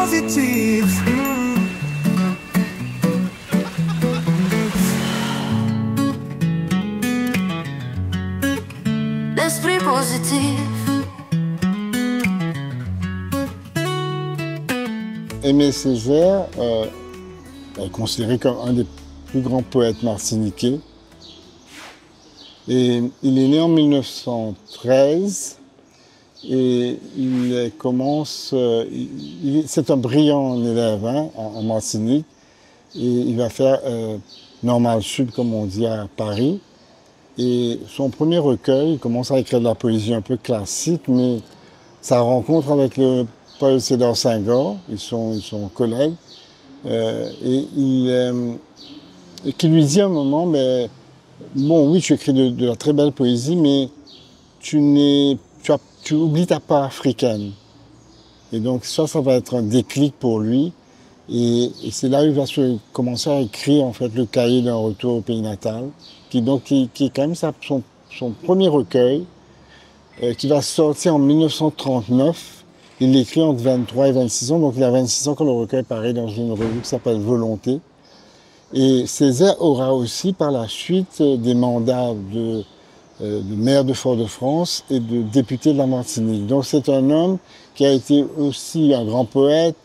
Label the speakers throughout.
Speaker 1: positif.
Speaker 2: L'esprit positif.
Speaker 3: Aimé Césaire est considéré comme un des plus grands poètes martiniquais. Et il est né en 1913 et c'est un brillant élève en Martinique et il va faire Normal Sud, comme on dit à Paris. Et son premier recueil, il commence à écrire de la poésie un peu classique, mais sa rencontre avec le Paul Cédar Senghor, ils sont collègues, et qui lui dit à un moment, mais bon, oui, tu écris de la très belle poésie, mais tu oublies ta part africaine. Et donc ça va être un déclic pour lui. Et c'est là où il va commencer à écrire en fait le cahier d'un retour au pays natal, qui est quand même son premier recueil, qui va sortir en 1939. Il l'écrit entre 23 et 26 ans, donc il a 26 ans quand le recueil paraît dans une revue qui s'appelle Volonté. Et Césaire aura aussi par la suite des mandats de maire de Fort-de-France et de député de la Martinique. Donc c'est un homme qui a été aussi un grand poète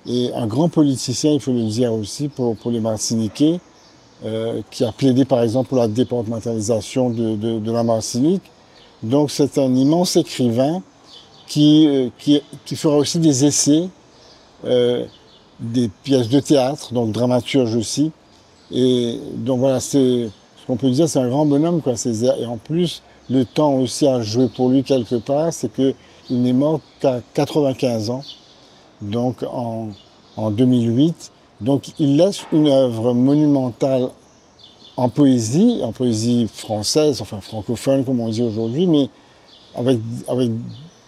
Speaker 3: et un grand politicien, il faut le dire aussi, pour les Martiniquais, qui a plaidé par exemple pour la départementalisation de la Martinique. Donc c'est un immense écrivain qui fera aussi des essais, des pièces de théâtre, donc dramaturge aussi. Et donc voilà, ce qu'on peut dire, c'est un grand bonhomme, quoi, Césaire. Et en plus, le temps aussi a joué pour lui quelque part, c'est qu'il n'est mort qu'à 95 ans, donc en 2008. Donc il laisse une œuvre monumentale en poésie française, enfin francophone comme on dit aujourd'hui, mais avec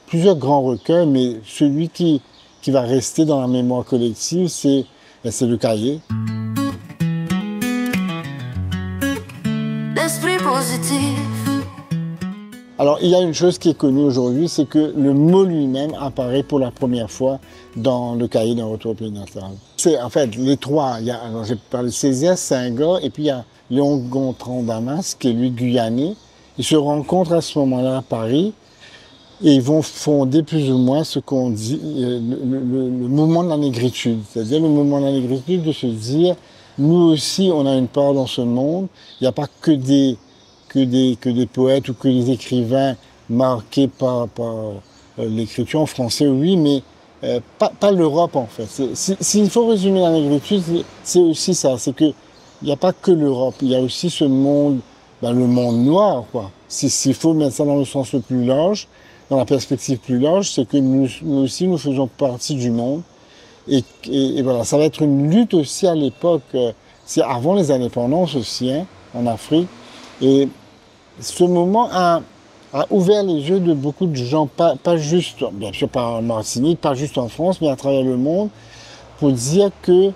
Speaker 3: plusieurs grands recueils, mais celui qui va rester dans la mémoire collective, c'est le cahier.
Speaker 2: L'esprit positif.
Speaker 3: Alors, il y a une chose qui est connue aujourd'hui, c'est que le mot lui-même apparaît pour la première fois dans le cahier d'un retour au pays natal. C'est en fait les trois. Alors j'ai parlé de Césaire, Senghor, et puis il y a Léon Gontran Damas, qui est lui guyanais. Ils se rencontrent à ce moment-là à Paris et ils vont fonder plus ou moins ce qu'on dit le mouvement de la négritude. C'est-à-dire le mouvement de la négritude de se dire, nous aussi, on a une part dans ce monde. Il n'y a pas que des poètes ou que des écrivains marqués par l'écriture en français, oui, mais pas l'Europe en fait. S'il faut résumer la négritude, c'est aussi ça, c'est qu'il n'y a pas que l'Europe, il y a aussi ce monde, le monde noir, quoi. S'il faut mettre ça dans le sens le plus large, dans la perspective plus large, c'est que nous aussi, nous faisons partie du monde. Et voilà, ça va être une lutte aussi à l'époque, c'est avant les indépendances aussi, en Afrique. Et ce moment a ouvert les yeux de beaucoup de gens, pas juste, bien sûr pas en Martinique, pas juste en France, mais à travers le monde, pour dire que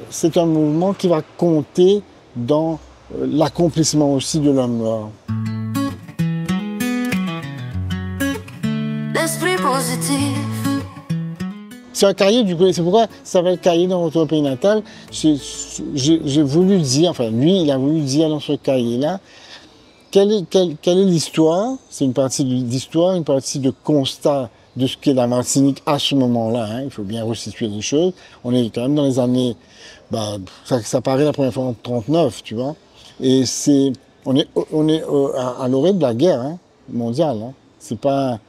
Speaker 3: c'est un mouvement qui va compter dans l'accomplissement aussi de l'homme noir.
Speaker 2: L'esprit positif.
Speaker 3: C'est un cahier, du coup, c'est pourquoi ça va être cahier dans Retour au pays natal. J'ai voulu dire, enfin lui, il a voulu dire dans ce cahier-là, quelle est l'histoire. C'est une partie d'histoire, une partie de constat de ce qu'est la Martinique à ce moment-là. Il faut bien resituer les choses. On est quand même dans les années, ça paraît la première fois en 1939, tu vois. Et on est à l'orée de la guerre mondiale.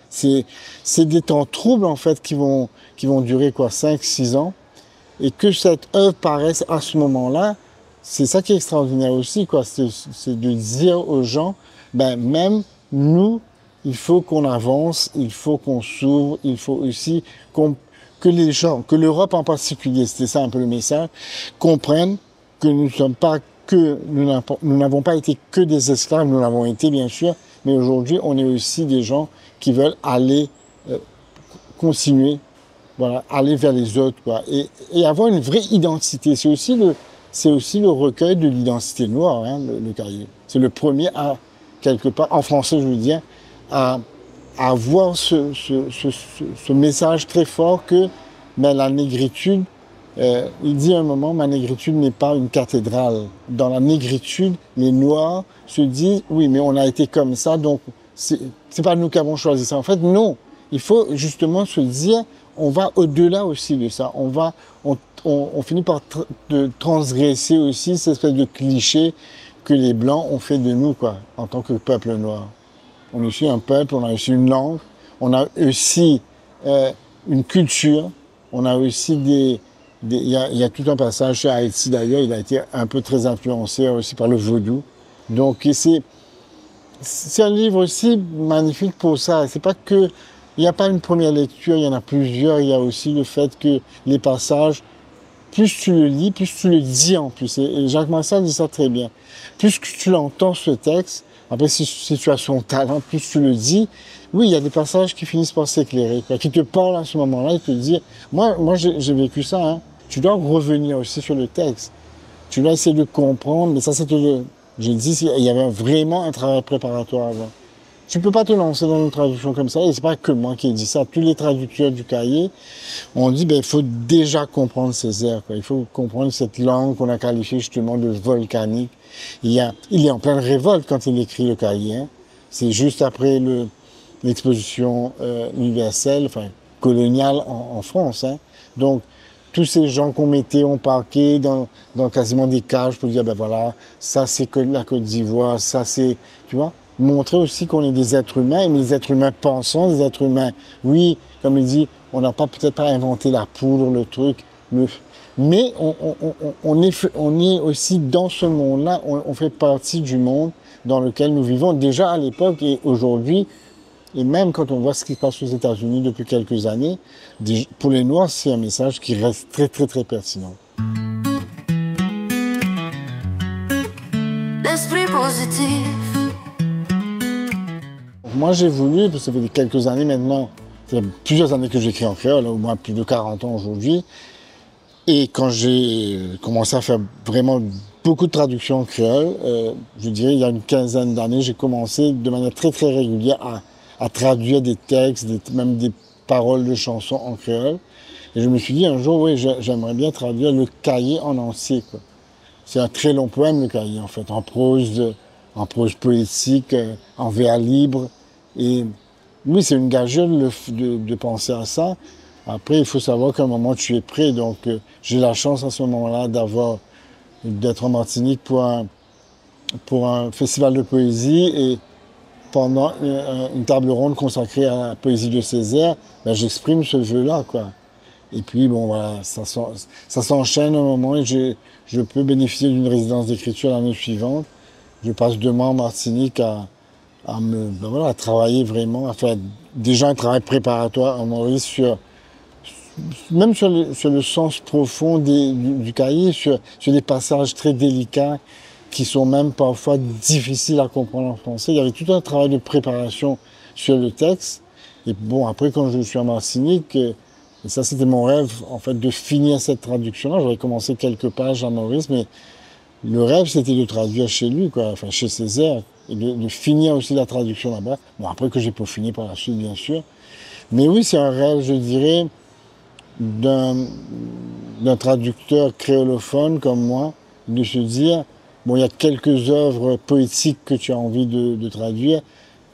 Speaker 3: C'est des temps troubles en fait qui vont durer 5-6 ans, et que cette œuvre paraisse à ce moment-là, c'est ça qui est extraordinaire aussi, quoi. C'est de dire aux gens, même nous, il faut qu'on avance, il faut qu'on s'ouvre, il faut aussi que les gens, que l'Europe en particulier, c'était ça un peu le message, comprennent que nous n'avons pas été que des esclaves, nous l'avons été bien sûr, mais aujourd'hui on est aussi des gens qui veulent aller continuer, aller vers les autres, quoi, et avoir une vraie identité. C'est aussi le recueil de l'identité noire, le cahier. C'est le premier quelque part, en français je veux dire, à avoir ce message très fort que Mais la négritude, il dit à un moment, ma négritude n'est pas une cathédrale. Dans la négritude, les Noirs se disent, oui, mais on a été comme ça, donc c'est pas nous qui avons choisi ça. En fait, non. Il faut justement se dire, on va au-delà aussi de ça. On finit par de transgresser aussi cette espèce de cliché que les Blancs ont fait de nous, quoi, en tant que peuple noir. On est aussi un peuple, on a aussi une langue, on a aussi une culture, on a aussi il y a tout un passage chez Haïti d'ailleurs, il a été un peu très influencé aussi par le vaudou. Donc c'est un livre aussi magnifique pour ça. C'est pas que, il n'y a pas une première lecture, il y en a plusieurs. Il y a aussi le fait que les passages, plus tu le lis, plus tu le dis en plus. Et Jacques Massard dit ça très bien. Plus que tu l'entends ce texte, après si tu as son talent, plus tu le dis, oui, il y a des passages qui finissent par s'éclairer, qui te parlent à ce moment-là et te disent, moi j'ai vécu ça, hein. Tu dois revenir aussi sur le texte. Tu dois essayer de comprendre, mais ça c'était j'ai dit, il y avait vraiment un travail préparatoire avant. Tu peux pas te lancer dans une traduction comme ça, et c'est pas que moi qui ai dit ça. Tous les traducteurs du cahier ont dit, il faut déjà comprendre ces airs, quoi. Il faut comprendre cette langue qu'on a qualifiée justement de volcanique. Il est en pleine révolte quand il écrit le cahier, hein. C'est juste après l'exposition universelle, enfin coloniale en France, hein. Donc, tous ces gens qu'on mettait en parquet dans quasiment des cages pour dire, voilà, ça c'est que la Côte d'Ivoire, ça c'est, tu vois, montrer aussi qu'on est des êtres humains, mais des êtres humains pensants, des êtres humains, oui, comme il dit, on n'a peut-être pas inventé la poudre, le truc, mais on est aussi dans ce monde-là, on fait partie du monde dans lequel nous vivons déjà à l'époque et aujourd'hui. Et même quand on voit ce qui se passe aux États-Unis depuis quelques années, pour les Noirs, c'est un message qui reste très, très, très pertinent.
Speaker 2: L'esprit positif.
Speaker 3: Moi, j'ai voulu, parce que ça fait quelques années maintenant, ça fait plusieurs années que j'écris en créole, au moins plus de 40 ans aujourd'hui. Et quand j'ai commencé à faire vraiment beaucoup de traductions en créole, je dirais il y a une quinzaine d'années, j'ai commencé de manière très, très régulière à traduire des textes, même des paroles de chansons en créole. Et je me suis dit un jour, oui, j'aimerais bien traduire le cahier en entier, quoi. C'est un très long poème, le cahier, en fait, en prose poétique, en vers libre. Et oui, c'est une gageure de penser à ça. Après, il faut savoir qu'à un moment, tu es prêt. Donc, j'ai la chance à ce moment-là d'être en Martinique pour un festival de poésie. Et pendant une table ronde consacrée à la poésie de Césaire, j'exprime ce vœu-là, quoi. Et puis, bon, voilà, ça s'enchaîne un moment et je peux bénéficier d'une résidence d'écriture l'année suivante. Je passe 2 mois en Martinique à travailler vraiment, à faire déjà un travail préparatoire en Maurice même sur le sens profond du cahier, sur des passages très délicats qui sont même parfois difficiles à comprendre en français. Il y avait tout un travail de préparation sur le texte. Et bon, après, quand je suis en Martinique, et ça c'était mon rêve, en fait, de finir cette traduction-là. J'avais commencé quelques pages à Maurice, mais le rêve, c'était de traduire chez lui, quoi, enfin chez Césaire, et de finir aussi la traduction là-bas. Bon, après que j'ai peaufiné par la suite, bien sûr. Mais oui, c'est un rêve, je dirais, d'un traducteur créolophone comme moi, de se dire, bon, il y a quelques œuvres poétiques que tu as envie de traduire,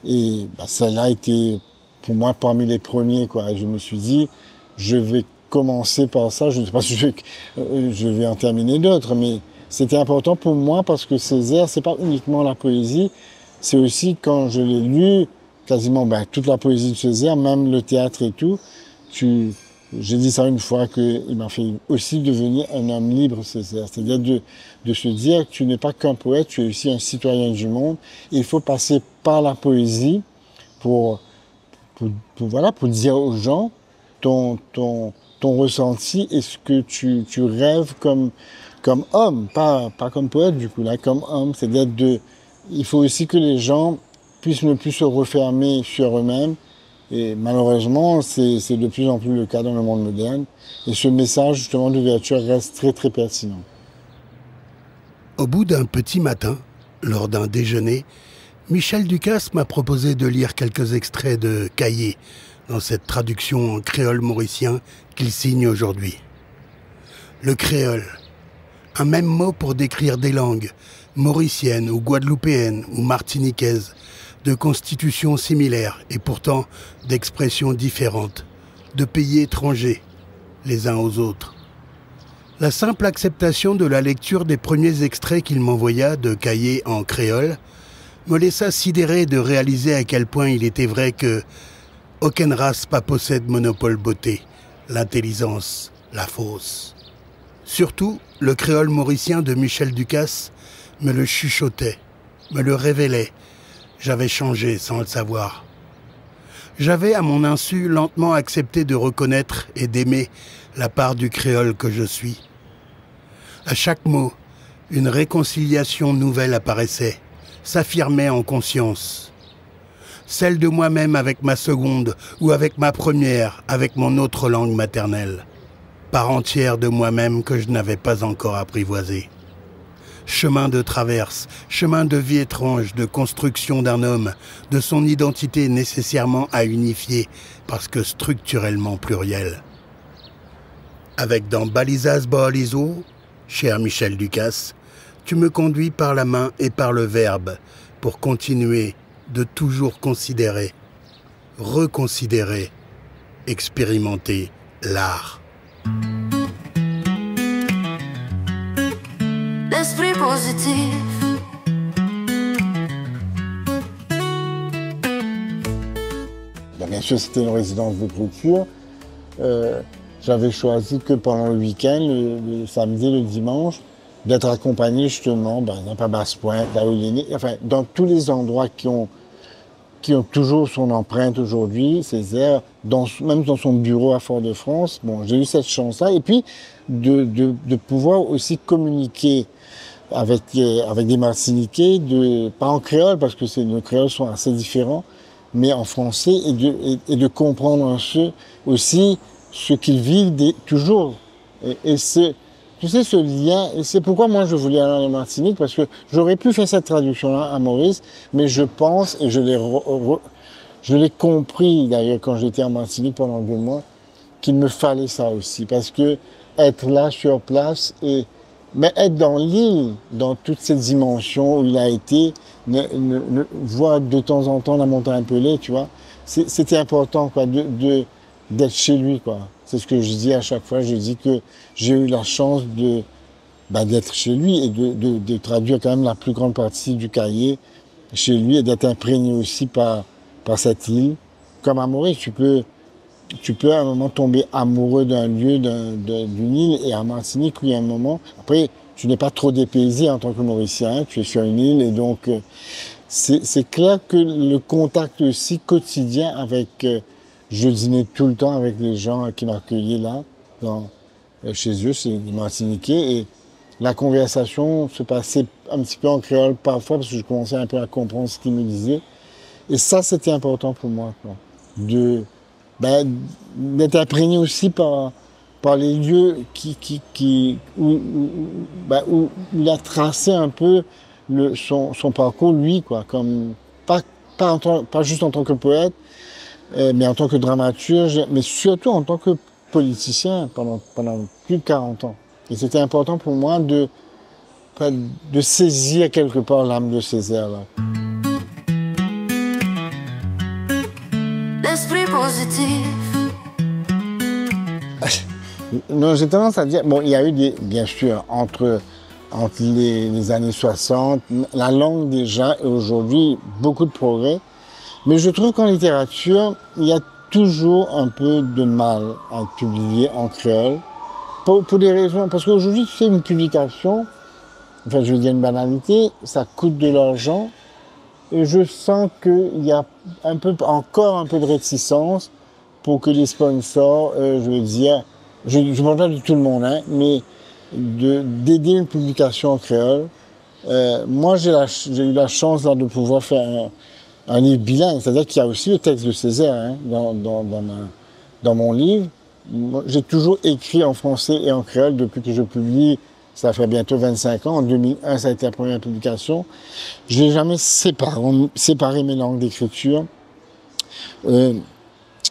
Speaker 3: et celle-là a été, pour moi, parmi les premiers, quoi. Et je me suis dit, je vais commencer par ça, je ne sais pas si je vais en terminer d'autres, mais c'était important pour moi parce que Césaire, c'est pas uniquement la poésie, c'est aussi quand je l'ai lu, quasiment toute la poésie de Césaire, même le théâtre et tout, j'ai dit ça une fois, qu'il m'a fait aussi devenir un homme libre, Césaire. C'est-à-dire de se dire que tu n'es pas qu'un poète, tu es aussi un citoyen du monde. Et il faut passer par la poésie pour dire aux gens ton ressenti et ce que tu rêves comme homme, pas comme poète du coup, là, comme homme. C'est-à-dire il faut aussi que les gens puissent ne plus se refermer sur eux-mêmes. Et malheureusement, c'est de plus en plus le cas dans le monde moderne. Et ce message, justement, d'ouverture reste très, très pertinent.
Speaker 1: Au bout d'un petit matin, lors d'un déjeuner, Michel Ducasse m'a proposé de lire quelques extraits de Cahiers dans cette traduction en créole mauricien qu'il signe aujourd'hui. Le créole, un même mot pour décrire des langues, mauriciennes ou guadeloupéennes ou martiniquaises, de constitutions similaires et pourtant d'expressions différentes, de pays étrangers, les uns aux autres. La simple acceptation de la lecture des premiers extraits qu'il m'envoya de cahiers en créole me laissa sidéré de réaliser à quel point il était vrai que aucune race pas possède monopole beauté, l'intelligence, la fausse. Surtout, le créole mauricien de Michel Ducasse me le chuchotait, me le révélait. J'avais changé sans le savoir. J'avais, à mon insu, lentement accepté de reconnaître et d'aimer la part du créole que je suis. À chaque mot, une réconciliation nouvelle apparaissait, s'affirmait en conscience. Celle de moi-même avec ma seconde ou avec ma première, avec mon autre langue maternelle. Part entière de moi-même que je n'avais pas encore apprivoisée. Chemin de traverse, chemin de vie étrange, de construction d'un homme, de son identité nécessairement à unifier, parce que structurellement plurielle. Avec dans Balisas Boalizo, cher Michel Ducasse, tu me conduis par la main et par le verbe pour continuer de toujours considérer, reconsidérer, expérimenter l'art.
Speaker 2: L'esprit positif.
Speaker 3: Bien sûr, c'était une résidence d'écriture. J'avais choisi que pendant le week-end, le samedi, le dimanche, d'être accompagné justement, par exemple à Basse-Pointe, là où il est né, enfin, dans tous les endroits qui ont toujours son empreinte aujourd'hui, Césaire, même dans son bureau à Fort-de-France. Bon, j'ai eu cette chance-là. Et puis, de pouvoir aussi communiquer avec des Martiniquais, pas en créole, parce que nos créoles sont assez différents, mais en français, et de comprendre aussi ce qu'ils vivent toujours. Tu sais, ce lien, et c'est pourquoi moi je voulais aller en Martinique, parce que j'aurais pu faire cette traduction-là à Maurice, mais je pense, et je l'ai compris d'ailleurs quand j'étais en Martinique pendant 2 mois, qu'il me fallait ça aussi, parce que être là sur place, mais être dans l'île, dans toute cette dimension où il a été, voir de temps en temps la montagne Pelée, tu vois, c'était important quoi, d'être chez lui, quoi. C'est ce que je dis à chaque fois. Je dis que j'ai eu la chance d'être chez lui et de traduire quand même la plus grande partie du cahier chez lui et d'être imprégné aussi par cette île. Comme à Maurice, tu peux à un moment tomber amoureux d'un lieu, d'une île, et à Martinique, oui, à un moment. Après, tu n'es pas trop dépaysé en tant que Mauricien, hein, tu es sur une île, et donc c'est clair que le contact aussi quotidien avec... je dînais tout le temps avec les gens qui m'accueillaient là, chez eux, c'est les Martiniquais, et la conversation se passait un petit peu en créole parfois, parce que je commençais un peu à comprendre ce qu'ils me disaient. Et ça, c'était important pour moi, quoi. D'être imprégné aussi par les lieux où il a tracé un peu son parcours, lui, quoi, comme, pas juste en tant que poète, mais en tant que dramaturge, mais surtout en tant que politicien pendant plus de 40 ans. Et c'était important pour moi de saisir quelque part l'âme de Césaire, là.
Speaker 2: L'esprit positif.
Speaker 3: Non, j'ai tendance à dire, bon, il y a eu bien sûr, entre les années 60, la langue déjà, et aujourd'hui, beaucoup de progrès. Mais je trouve qu'en littérature, il y a toujours un peu de mal à publier en créole. Pour des raisons, parce qu'aujourd'hui, tu fais une publication, enfin, je veux dire une banalité, ça coûte de l'argent. Et je sens qu'il y a encore un peu de réticence pour que les sponsors, je veux dire, je parle pas de tout le monde, hein, mais d'aider une publication en créole. Moi, j'ai eu la chance là, de pouvoir faire un livre bilingue, c'est-à-dire qu'il y a aussi le texte de Césaire, hein, dans mon livre. J'ai toujours écrit en français et en créole depuis que je publie. Ça fait bientôt 25 ans. En 2001, ça a été la première publication. Je n'ai jamais séparé mes langues d'écriture.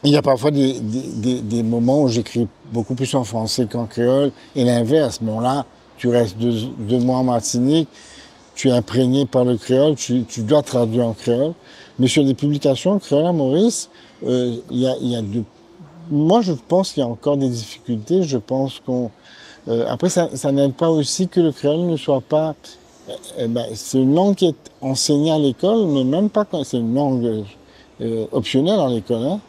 Speaker 3: Il y a parfois des moments où j'écris beaucoup plus en français qu'en créole, et l'inverse. Bon là, tu restes 2 mois en Martinique, tu es imprégné par le créole, tu dois traduire en créole. Mais sur des publications créole à Maurice, moi je pense qu'il y a encore des difficultés. Je pense qu'on... après, ça n'aide pas aussi que le créole ne soit pas... c'est une langue qui est enseignée à l'école, mais même pas quand c'est une langue optionnelle à l'école. Hein,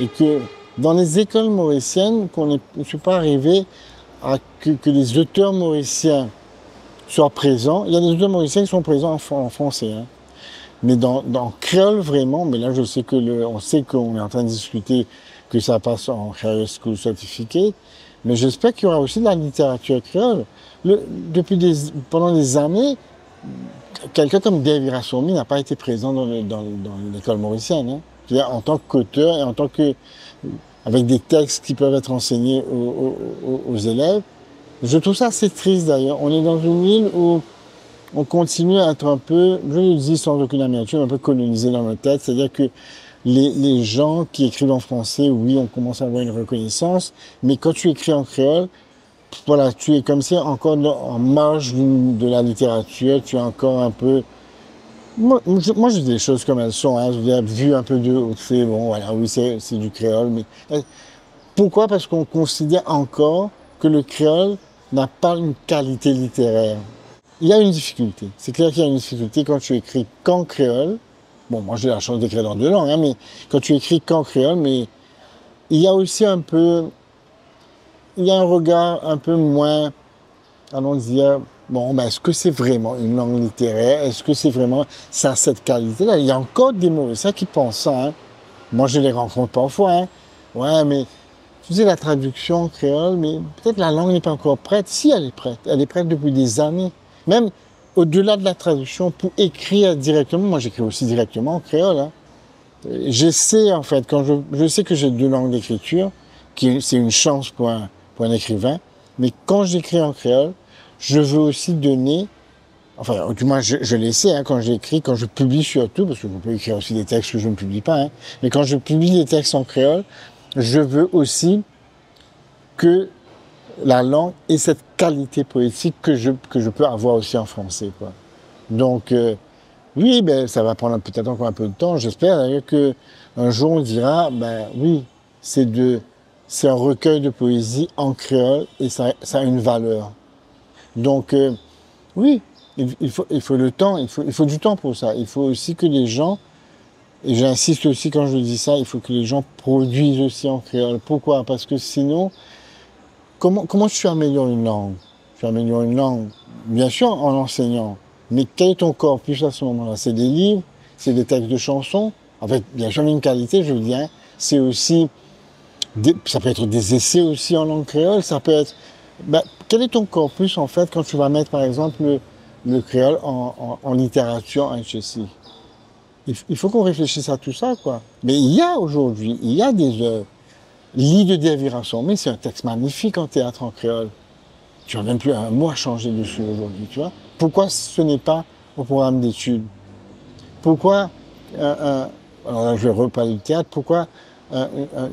Speaker 3: et que dans les écoles mauriciennes, qu'on ne soit pas arrivé à que les auteurs mauriciens soient présents. Il y a des auteurs mauriciens qui sont présents en français. Hein. Mais dans créole vraiment, mais là je sais on sait qu'on est en train de discuter que ça passe en High School Certificate, mais j'espère qu'il y aura aussi de la littérature créole. Pendant des années, quelqu'un comme Dave Irassomi n'a pas été présent dans l'école mauricienne. Hein. C'est-à-dire en tant qu'auteur et avec des textes qui peuvent être enseignés aux élèves. Je trouve ça assez triste d'ailleurs. On est dans une île où on continue à être un peu, je le dis sans aucune amertume, un peu colonisé dans notre tête. C'est-à-dire que les gens qui écrivent en français, oui, on commence à avoir une reconnaissance, mais quand tu écris en créole, voilà, tu es comme si encore en marge de la littérature, tu es encore un peu... Moi je dis les choses comme elles sont, hein, je veux dire, vu un peu de haut, c'est bon, voilà, oui, c'est du créole, mais... Pourquoi? Parce qu'on considère encore que le créole n'a pas une qualité littéraire. Il y a une difficulté. C'est clair qu'il y a une difficulté quand tu écris qu'en créole. Bon, moi j'ai la chance d'écrire dans 2 langues, hein, mais quand tu écris qu'en créole, mais il y a aussi un peu... Il y a un regard un peu moins, allons dire, bon, ben, est-ce que c'est vraiment une langue littéraire? Est-ce que c'est vraiment ça a cette qualité-là? Il y a encore des Mauriciens qui pensent ça. Hein. Moi, je les rencontre parfois. Hein. Ouais, mais tu sais, la traduction en créole, mais peut-être la langue n'est pas encore prête. Si, elle est prête. Elle est prête depuis des années. Même au-delà de la traduction, pour écrire directement, moi j'écris aussi directement en créole. Hein. J'essaie, en fait, quand je sais que j'ai 2 langues d'écriture, c'est une chance pour un écrivain, mais quand j'écris en créole, je veux aussi donner, enfin, du moins je l'essaie, hein, quand j'écris, quand je publie surtout, parce que je peux écrire aussi des textes que je ne publie pas, hein, mais quand je publie des textes en créole, je veux aussi que la langue ait cette qualité poétique que je peux avoir aussi en français, quoi. Donc, oui, ben, ça va prendre peut-être encore un peu de temps. J'espère d'ailleurs qu'un jour on dira, ben oui, c'est un recueil de poésie en créole et ça a une valeur. Donc, oui, il faut le temps, il faut du temps pour ça. Il faut aussi que les gens, et j'insiste aussi quand je dis ça, il faut que les gens produisent aussi en créole. Pourquoi? Parce que sinon, comment tu améliores une langue? Tu améliores une langue, bien sûr, en l'enseignant. Mais quel est ton corpus à ce moment-là? C'est des livres, c'est des textes de chansons. En fait, bien sûr, une qualité, je veux dire, c'est aussi... ça peut être des essais aussi en langue créole, ça peut être... Ben, quel est ton corpus, en fait, quand tu vas mettre, par exemple, le créole en littérature en HSI? Il faut qu'on réfléchisse à tout ça, quoi. Mais il y a aujourd'hui, il y a des œuvres. L'Île de Déviration, mais c'est un texte magnifique en théâtre en créole. Tu n'as même plus un mot à changer dessus aujourd'hui, tu vois. Pourquoi ce n'est pas au programme d'études? Pourquoi, alors là, je vais reparler du théâtre, pourquoi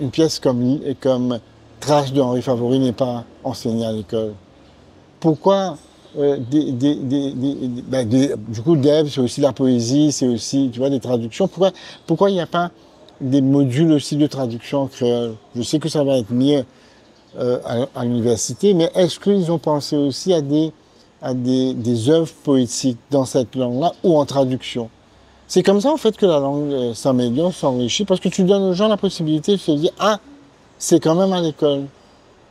Speaker 3: une pièce comme Trace de Henri Favori n'est pas enseignée à l'école? Pourquoi du coup, Dev, c'est aussi la poésie, c'est aussi, tu vois, des traductions. Pourquoi il n'y a pas des modules aussi de traduction en créole? Je sais que ça va être mis à l'université, mais est-ce qu'ils ont pensé aussi à des œuvres poétiques dans cette langue-là ou en traduction? C'est comme ça, en fait, que la langue s'améliore, s'enrichit, parce que tu donnes aux gens la possibilité de se dire « Ah, c'est quand même à l'école.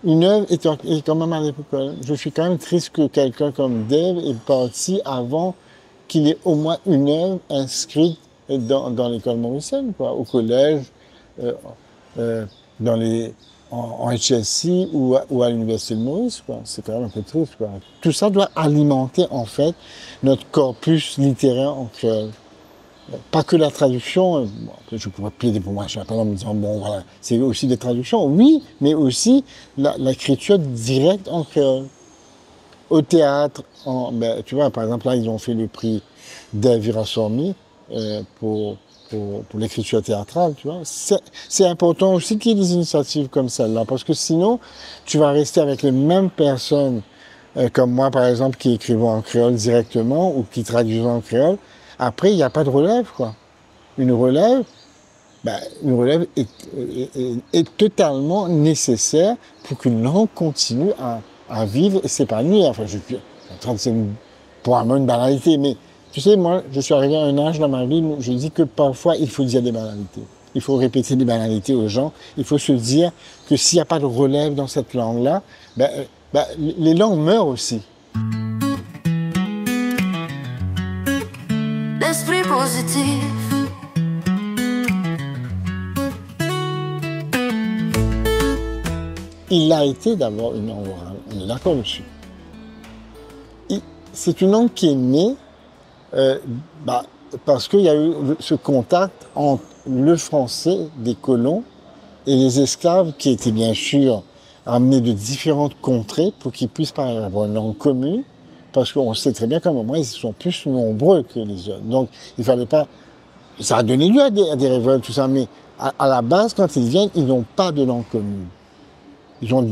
Speaker 3: Une œuvre est quand même à l'école. Je suis quand même triste que quelqu'un comme Dave est parti avant qu'il ait au moins une œuvre inscrite dans l'école mauricienne, quoi, au collège, en HSI ou à l'Université de Maurice, quoi. C'est quand même un peu triste, quoi. Tout ça doit alimenter, en fait, notre corpus littéraire en créole. Pas que la traduction, bon, je pourrais plaider pour moi, je ne sais pas en me disant, bon voilà, c'est aussi des traductions, oui, mais aussi l'écriture directe en créole. Au théâtre, tu vois, par exemple, là, ils ont fait le prix d'Elvira Sormi pour pour l'écriture théâtrale, tu vois. C'est important aussi qu'il y ait des initiatives comme celle-là, parce que sinon, tu vas rester avec les mêmes personnes, comme moi, par exemple, qui écrivent en créole directement ou qui traduisent en créole. Après, il n'y a pas de relève, quoi. Une relève, est totalement nécessaire pour qu'une langue continue à vivre et s'épanouir. Enfin, je suis en train de c'est probablement une banalité, mais tu sais, moi, je suis arrivé à un âge dans ma vie où je dis que parfois, il faut dire des banalités. Il faut répéter des banalités aux gens. Il faut se dire que s'il n'y a pas de relève dans cette langue-là, les langues meurent aussi.
Speaker 2: L'esprit positif.
Speaker 3: Il a été d'abord une langue orale, on est d'accord dessus. C'est une langue qui est née parce qu'il y a eu ce contact entre le français des colons et les esclaves qui étaient bien sûr amenés de différentes contrées pour qu'ils puissent avoir une langue commune, parce qu'on sait très bien qu'à un moment, ils sont plus nombreux que les autres. Donc, il fallait pas... Ça a donné lieu à des révoltes, tout ça, mais à la base, quand ils viennent, ils n'ont pas de langue commune. Ils ont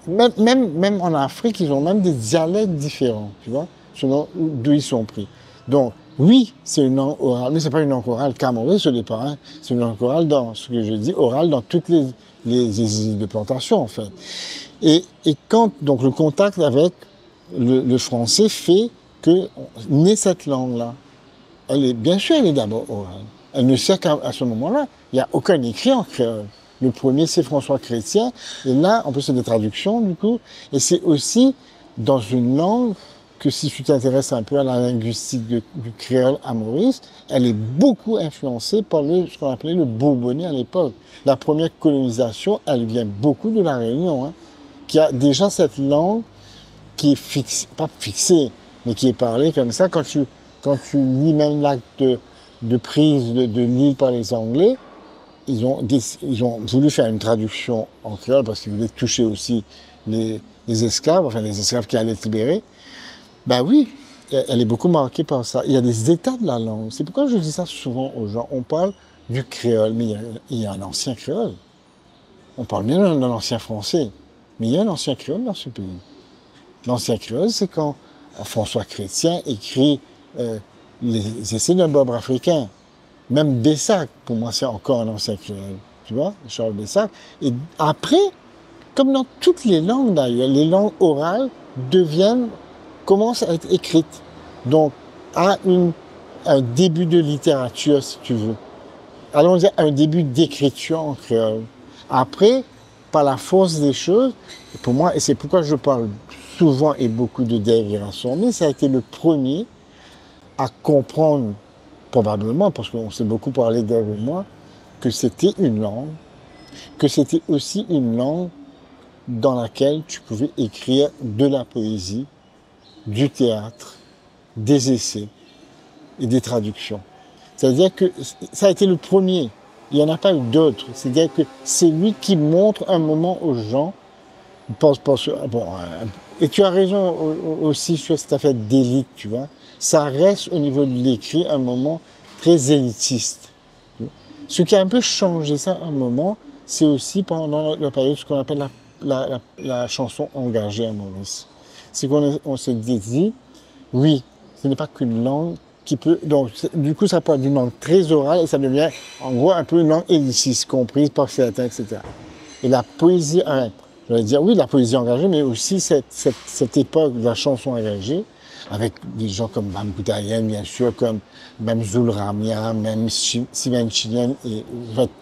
Speaker 3: même en Afrique, ils ont même des dialectes différents, tu vois, selon d'où ils sont pris. Donc, oui, c'est une langue orale, mais c'est pas une langue orale camerounaise au départ, hein. C'est une langue orale dans, ce que je dis, orale dans toutes les îles de plantation, en fait. Et quand, donc, le contact avec le français fait que naît cette langue-là. Bien sûr, elle est d'abord orale. Elle ne sert qu'à ce moment-là. Il n'y a aucun écrit en créole. Le premier, c'est François Chrétien. Et là, en plus, c'est des traductions, du coup. Et c'est aussi dans une langue que, si tu t'intéresses un peu à la linguistique du créole à Maurice, elle est beaucoup influencée par ce qu'on appelait le bourbonnais à l'époque. La première colonisation, elle vient beaucoup de la Réunion, hein, qui a déjà cette langue qui est fixée, pas fixée, mais qui est parlée comme ça. Quand tu lis même l'acte de prise de l'île par les Anglais, ils ont voulu faire une traduction en créole parce qu'ils voulaient toucher aussi les esclaves, enfin les esclaves qui allaient être libérés. Ben oui, elle est beaucoup marquée par ça. Il y a des états de la langue. C'est pourquoi je dis ça souvent aux gens. On parle du créole, mais il y a un ancien créole. On parle bien d'un ancien français, mais il y a un ancien créole dans ce pays. L'ancien créole, c'est quand François Chrétien écrit les essais d'un bobre africain. Même Bessac, pour moi, c'est encore un ancien créole. Tu vois, Charles Bessac. Et après, comme dans toutes les langues d'ailleurs, les langues orales commencent à être écrites. Donc, à un début de littérature, si tu veux. Allons dire un début d'écriture en créole. Après, par la force des choses, pour moi, et c'est pourquoi je parle souvent et beaucoup de Dave Guérasson, mais ça a été le premier à comprendre, probablement, parce qu'on s'est beaucoup parlé d'Ève et moi, que c'était une langue, que c'était aussi une langue dans laquelle tu pouvais écrire de la poésie, du théâtre, des essais et des traductions. C'est-à-dire que ça a été le premier. Il n'y en a pas eu d'autres. C'est-à-dire que c'est lui qui montre un moment aux gens. Et tu as raison aussi sur cette affaire d'élite, tu vois. Ça reste au niveau de l'écrit un moment très élitiste. Ce qui a un peu changé ça un moment, c'est aussi pendant la période ce qu'on appelle la chanson engagée à Maurice. C'est qu'on s'est dit, oui, ce n'est pas qu'une langue qui peut... Donc, du coup, ça peut être une langue très orale et ça devient, en gros, un peu une langue élitiste, comprise par certains, etc. Et la poésie, je vais dire, oui, la poésie engagée, mais aussi cette époque de la chanson engagée, avec des gens comme Bam Boutayen, bien sûr, comme même Zoul Ramia, même Sylvain Chilien, et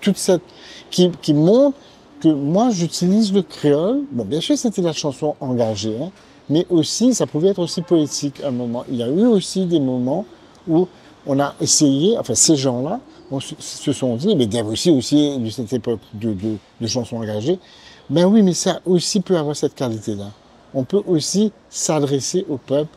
Speaker 3: toute cette... qui montre que moi, j'utilise le créole. Bon, bien sûr, c'était la chanson engagée, hein, mais aussi, ça pouvait être aussi poétique à un moment. Il y a eu aussi des moments où on a essayé, enfin, ces gens-là se sont dit, mais il y avait aussi de cette époque de chansons engagées, ben oui, mais ça aussi peut avoir cette qualité-là. On peut aussi s'adresser au peuple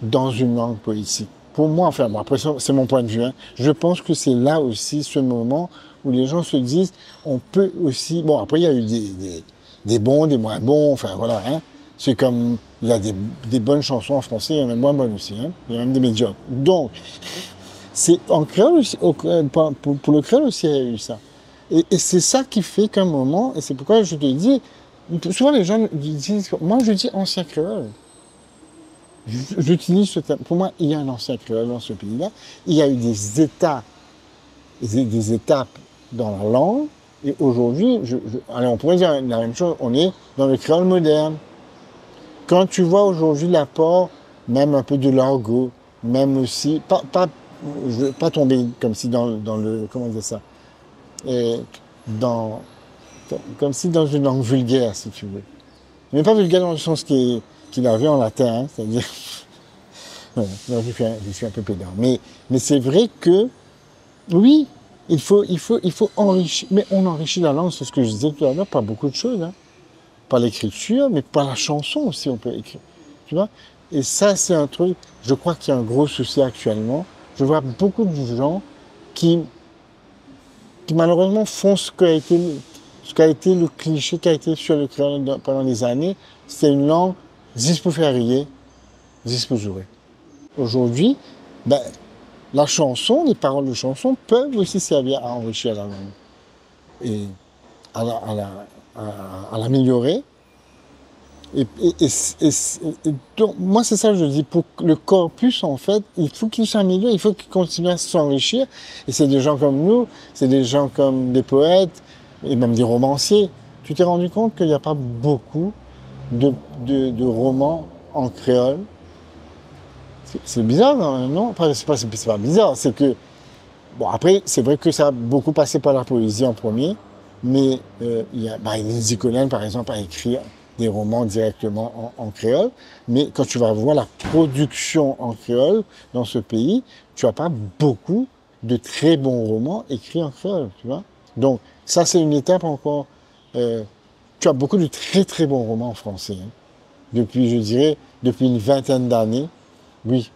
Speaker 3: dans une langue poétique. Pour moi, enfin, bon, après, c'est mon point de vue, hein, je pense que c'est là aussi ce moment où les gens se disent, on peut aussi... Bon, après, il y a eu des bons, des moins bons, enfin, voilà, hein. C'est comme, il y a des bonnes chansons en français, il y en a moins bonnes aussi, hein. Il y a même des médiocres. Donc, C'est en créole aussi, pour le créole aussi, il y a eu ça. Et c'est ça qui fait qu'à un moment, et c'est pourquoi je te dis, souvent les gens disent, moi je dis ancien créole. J'utilise ce terme. Pour moi, il y a un ancien créole dans ce pays-là. Il y a eu des états, des étapes dans la langue. Et aujourd'hui, alors on pourrait dire la même chose, on est dans le créole moderne. Quand tu vois aujourd'hui l'apport, même un peu de l'argot, même aussi, je veux pas tomber comme si dans le, comment dire ça, comme si dans une langue vulgaire, si tu veux. Mais pas vulgaire dans le sens qu'il avait en latin, hein, c'est-à-dire, ouais, non, je suis un peu pédant. Mais c'est vrai que, oui, il faut enrichir, mais on enrichit la langue, c'est ce que je disais tout à l'heure, par beaucoup de choses, hein. Par l'écriture, mais par la chanson aussi, on peut écrire, tu vois. Et ça, c'est un truc, je crois qu'il y a un gros souci actuellement. Je vois beaucoup de gens qui malheureusement font ce qu'a été le cliché qui a été sur le créole pendant des années. C'est une langue, zis pour faire rire, zis pour jouer. Aujourd'hui, ben, la chanson, les paroles de chanson peuvent aussi servir à enrichir la langue et à l'améliorer. Et donc, moi, c'est ça que je dis. Pour le corpus, en fait, il faut qu'il s'améliore, il faut qu'il continue à s'enrichir. Et c'est des gens comme nous, c'est des gens comme des poètes, et même des romanciers. Tu t'es rendu compte qu'il n'y a pas beaucoup de romans en créole. C'est bizarre, non? C'est pas bizarre, c'est que... Bon, après, c'est vrai que ça a beaucoup passé par la poésie en premier, mais il y a Élise Collen, par exemple, a écrit des romans directement en créole, mais quand tu vas voir la production en créole dans ce pays, tu n'as pas beaucoup de très bons romans écrits en créole, tu vois. Donc, ça, c'est une étape encore... tu as beaucoup de très très bons romans en français, hein. Depuis, je dirais, depuis une vingtaine d'années, oui,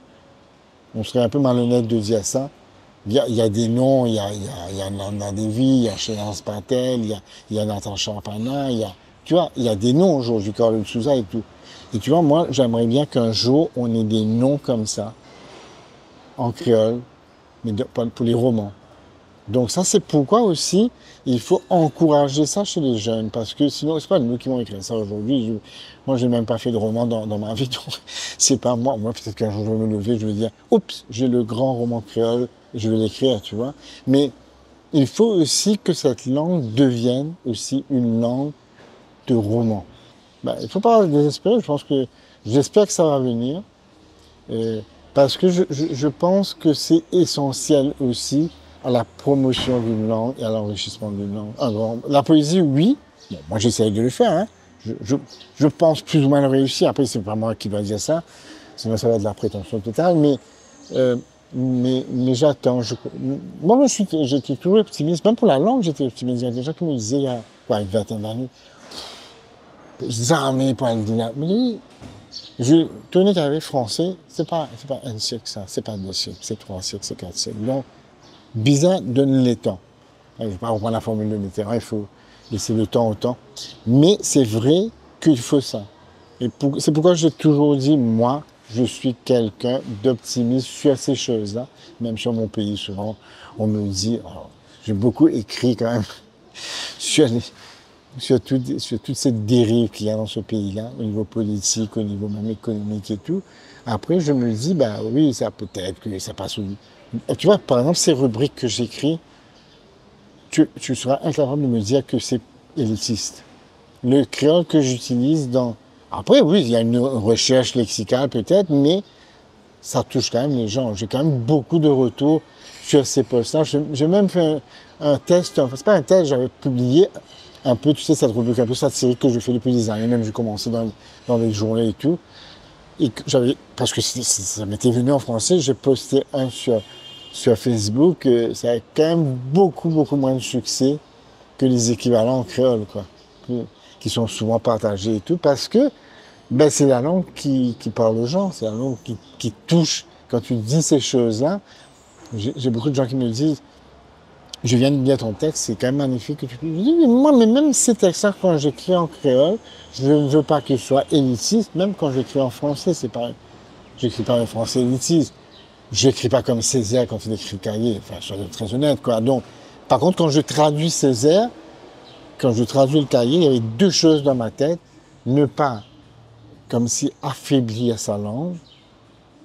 Speaker 3: on serait un peu malhonnête de dire ça. Il y a des noms, il y a Nanda Devi, il y a Chéance Patel, il y a Natacha Pana, tu vois, il y a des noms aujourd'hui, Carlos Souza et tout. Et tu vois, moi, j'aimerais bien qu'un jour, on ait des noms comme ça, en créole, mais pour les romans. Donc ça, c'est pourquoi aussi, il faut encourager ça chez les jeunes, parce que sinon, c'est pas nous qui vont écrire ça aujourd'hui. Moi, j'ai même pas fait de roman dans ma vie, donc c'est pas moi. Moi, peut-être qu'un jour, je vais me lever, je vais dire, oups, j'ai le grand roman créole, je vais l'écrire, tu vois. Mais il faut aussi que cette langue devienne aussi une langue de roman. Ben, il faut pas désespérer, j'espère que ça va venir, parce que je pense que c'est essentiel aussi à la promotion d'une langue et à l'enrichissement d'une langue. Alors, la poésie, oui. Bon, moi, j'essaye de le faire, hein. Je pense plus ou moins le réussir. Après, c'est pas moi qui dois dire ça. Sinon, ça va être de la prétention totale. Mais j'attends. Moi, j'étais toujours optimiste. Même pour la langue, j'étais optimiste. Il y a des gens qui me disaient, il y a une vingtaine d'années, jamais pas le dire. Mais je tenais qu'avec français, c'est pas un siècle, ça. C'est pas 2 siècles, c'est 3 siècles, c'est 4 siècles. Donc, bizarre, donne le temps. Je ne vais pas reprendre la formule de Mitterrand, il faut laisser le temps au temps. Mais c'est vrai qu'il faut ça. Et c'est pourquoi j'ai toujours dit, moi, je suis quelqu'un d'optimiste sur ces choses-là. Même sur mon pays, souvent, on me dit, j'ai beaucoup écrit quand même sur toute cette dérive qu'il y a dans ce pays-là, au niveau politique, au niveau même économique et tout. Après, je me dis, bah oui, ça peut-être que ça passe. Tu vois, par exemple, ces rubriques que j'écris, tu seras incapable de me dire que c'est élitiste. Le créole que j'utilise dans... Après, oui, il y a une recherche lexicale peut-être, mais ça touche quand même les gens. J'ai quand même beaucoup de retours sur ces posts-là. J'ai même fait un test, enfin, c'est pas un test, j'avais publié un peu, tu sais, cette rubrique un peu satirique que je fais depuis des années, même j'ai commencé dans les journées et tout. Et parce que ça m'était venu en français, j'ai posté un sur Facebook, ça a quand même beaucoup moins de succès que les équivalents en créole, quoi, qui sont souvent partagés et tout, parce que ben, c'est la langue qui parle aux gens, c'est la langue qui touche. Quand tu dis ces choses-là, j'ai beaucoup de gens qui me disent, je viens de lire ton texte, c'est quand même magnifique que tu peux. Je dis, mais même ces textes-là, quand j'écris en créole, je ne veux pas qu'ils soient élitistes, même quand j'écris en français, c'est pareil. J'écris pas en français élitiste. j'écris pas comme Césaire quand il écrit le cahier, enfin, soyons très honnête, quoi. Donc, par contre, quand je traduis Césaire, quand je traduis le cahier, il y avait deux choses dans ma tête. Ne pas, comme si affaiblir sa langue,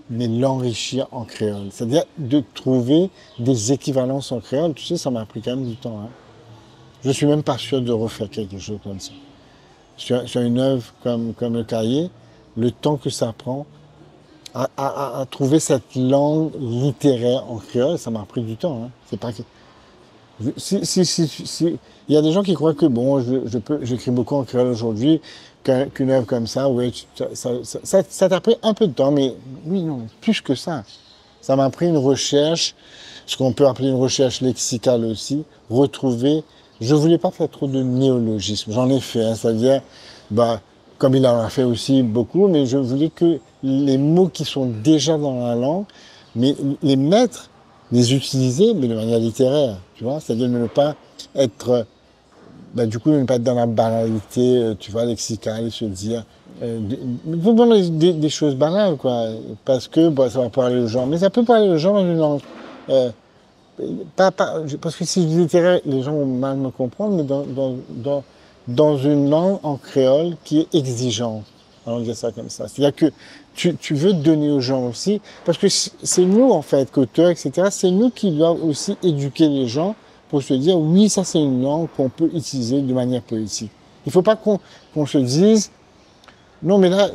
Speaker 3: mais l'enrichir en créole. C'est-à-dire de trouver des équivalences en créole. Tu sais, ça m'a pris quand même du temps. Hein. Je suis même pas sûr de refaire quelque chose comme ça. Sur une œuvre comme le cahier, le temps que ça prend à trouver cette langue littéraire en créole, ça m'a pris du temps. Hein. C'est pas que... Si, il y a des gens qui croient que bon, j'écris beaucoup en créole aujourd'hui, qu'une œuvre comme ça, ouais, ça t'a pris un peu de temps, mais oui, non, plus que ça. Ça m'a pris une recherche, ce qu'on peut appeler une recherche lexicale aussi, retrouver. Je voulais pas faire trop de néologisme, j'en ai fait, hein, c'est-à-dire, bah, comme il en a fait aussi beaucoup, mais je voulais que les mots qui sont déjà dans la langue, mais les mettre, les utiliser, mais de manière littéraire, tu vois, c'est-à-dire ne pas être, du coup, ne pas être dans la banalité, tu vois, lexicale, se dire, des choses banales, quoi, parce que ça va parler aux gens, mais ça peut parler aux gens dans une langue, parce que si je dis littéraire, les gens vont mal me comprendre, mais dans une langue en créole qui est exigeante. Allons dire ça comme ça. C'est-à-dire que tu veux donner aux gens aussi, parce que c'est nous, en fait, qu'auteurs, etc., c'est nous qui doivent aussi éduquer les gens pour se dire, oui, ça c'est une langue qu'on peut utiliser de manière poétique. Il ne faut pas qu'on se dise, non, mais là,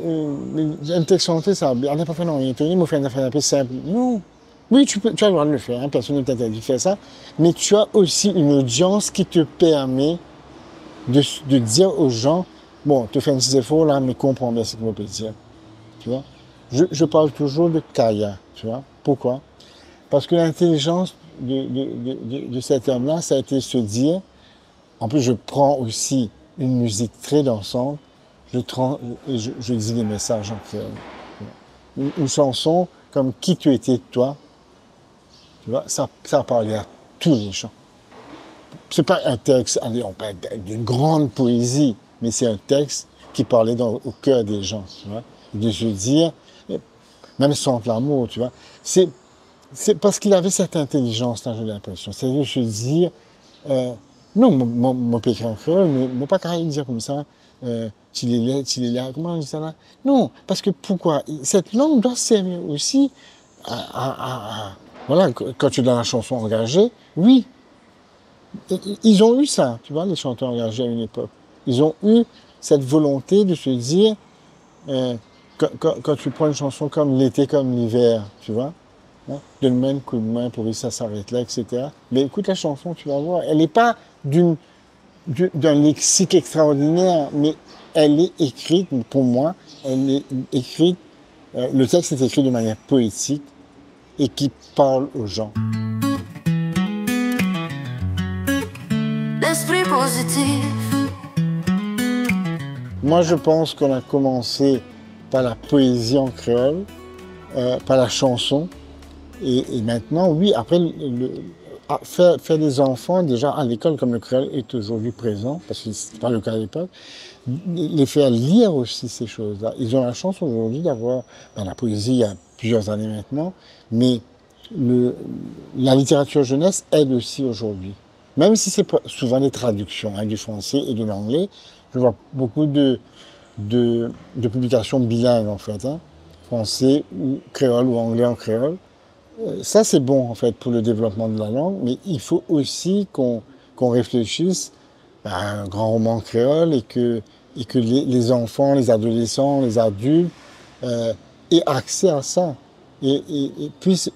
Speaker 3: un texte chanté, ça, on n'a pas fait non, il est tenu, mais on fait une affaire un peu simple. Non. Oui, tu as le droit de le faire, hein, personne ne t'interdit de faire ça, mais tu as aussi une audience qui te permet de dire aux gens, bon, tu fais un petit effort là, mais comprends bien ce que je peux dire. Tu vois? Je parle toujours de Kaya, tu vois? Pourquoi? Parce que l'intelligence de cet homme-là, ça a été de se dire, en plus je prends aussi une musique très dansante, je dis des messages en créole. Une chanson comme Qui tu étais toi, tu vois, ça parlait à tous les gens. C'est pas un texte, allez, on parle d'une grande poésie, mais c'est un texte qui parlait au cœur des gens, tu vois. De se dire, même sans l'amour, tu vois. C'est parce qu'il avait cette intelligence, là, j'ai l'impression. C'est de se dire, non, mon péché en créole, mais mon pas carré dire comme ça, s'il est là, comment on dit ça là? Non, parce que pourquoi? Cette langue doit servir aussi voilà, quand tu es dans la chanson engagée, oui, ils ont eu ça, tu vois, les chanteurs engagés à une époque. Ils ont eu cette volonté de se dire, quand tu prends une chanson comme L'été comme l'hiver, tu vois, hein, donne-moi un coup de main pour que ça s'arrête là, etc. Mais écoute la chanson, tu vas voir, elle n'est pas d'un lexique extraordinaire, mais elle est écrite, pour moi, elle est écrite, le texte est écrit de manière poétique et qui parle aux gens.
Speaker 2: L'esprit positif.
Speaker 3: Moi, je pense qu'on a commencé par la poésie en créole, par la chanson, et maintenant, oui, après, faire des enfants, déjà à l'école, comme le créole est aujourd'hui présent, parce que ce n'est pas le cas à l'époque, les faire lire aussi ces choses-là. Ils ont la chance aujourd'hui d'avoir la poésie il y a plusieurs années maintenant, mais la littérature jeunesse aide aussi aujourd'hui. Même si c'est souvent des traductions du français et de l'anglais, je vois beaucoup de publications bilingues en fait, hein, français ou créole ou anglais en créole. Ça c'est bon en fait pour le développement de la langue, mais il faut aussi qu'on réfléchisse à un grand roman créole et que les enfants, les adolescents, les adultes aient accès à ça et puissent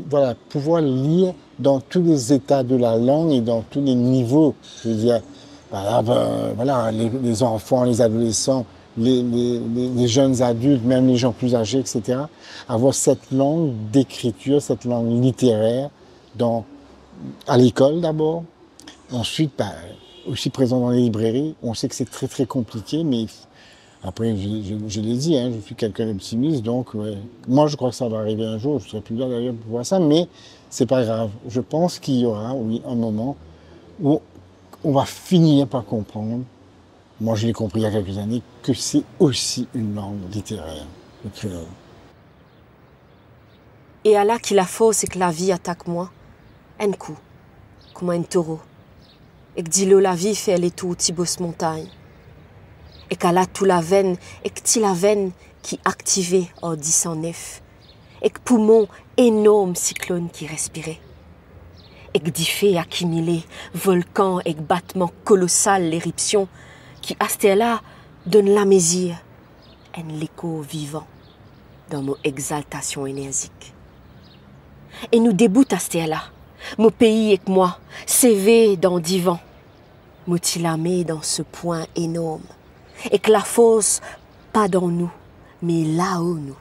Speaker 3: voilà, pouvoir lire dans tous les états de la langue et dans tous les niveaux. Je veux dire, voilà, les enfants, les adolescents, les jeunes adultes, même les gens plus âgés, etc. Avoir cette langue d'écriture, cette langue littéraire à l'école d'abord. Ensuite, aussi présent dans les librairies. On sait que c'est très très compliqué, mais après, je l'ai dit, hein, je suis quelqu'un d'optimiste, donc ouais. Moi je crois que ça va arriver un jour, je serai plus là d'ailleurs pour voir ça, mais c'est pas grave. Je pense qu'il y aura, oui, un moment où on va finir par comprendre, moi je l'ai compris il y a quelques années, que c'est aussi une langue littéraire, le créole.
Speaker 4: Et à là qui la fausse et que la vie attaque moi, un coup, comme un taureau. Et que dit-le la vie fait les tout tibos montagne. Et qu'à là tout la veine, et que ti la veine qui activait en 1009. Et que poumon énorme cyclone qui respirait. Et que d'y accumulé, volcan et que battement colossal l'éruption, qui à là donne la mésire, un l'écho vivant dans nos exaltations énergiques. Et nous déboute à là, mon pays et que moi, CV dans divan, motilamé dans ce point énorme, et que la fosse pas dans nous, mais là-haut nous.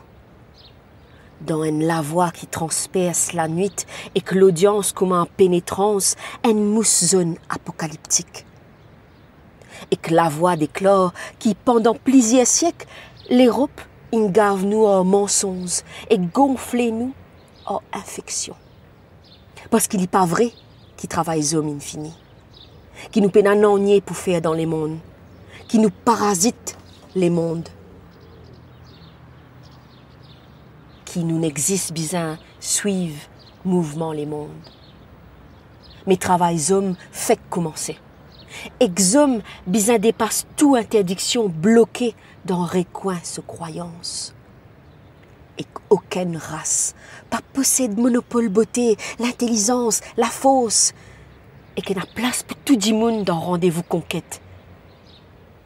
Speaker 4: Dans une lavoie qui transperce la nuit et que l'audience comme en pénétrance, une mousse zone apocalyptique. Et que la voix d'éclore qui, pendant plusieurs siècles, l'Europe ingave nous en mensonges et gonfle nous en infection. Parce qu'il n'est pas vrai qui travaille hommes infini, qui nous peine à nier pour faire dans les mondes, qui nous parasite les mondes, qui nous n'existe bien suivent mouvement les mondes. Mais travail hommes fait commencer. Exhom bizin dépasse toute interdiction bloquée dans recoin ce croyance. Et qu'aucune race pas possède monopole beauté, l'intelligence, la fausse, et qu'elle a place pour tout le monde dans rendez-vous conquête.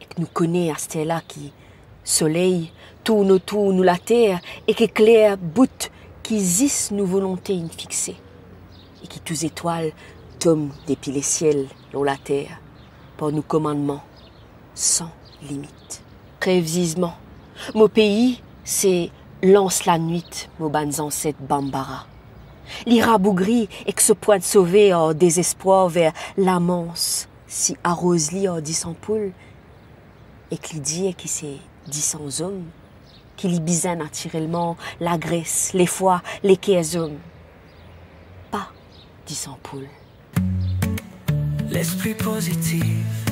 Speaker 4: Et que nous connaît à ce là qui soleil tourne autour nous la terre et qu'éclaire bout qui zisse nos volontés infixées et qui tous étoiles tombent depuis les ciels dans la terre par nos commandements sans limite. Prévisement, mon pays, c'est lance la nuit, mon bans ancêtres Bambara. L'ira bougri et que ce point de sauver en désespoir vers l'amance, si arrose-li en 10 poules, et qu'il dit qui c'est 10 hommes, qui li bisaient naturellement la graisse, les foies, les quais hommes. Pas 10 poules.
Speaker 2: L'esprit positif.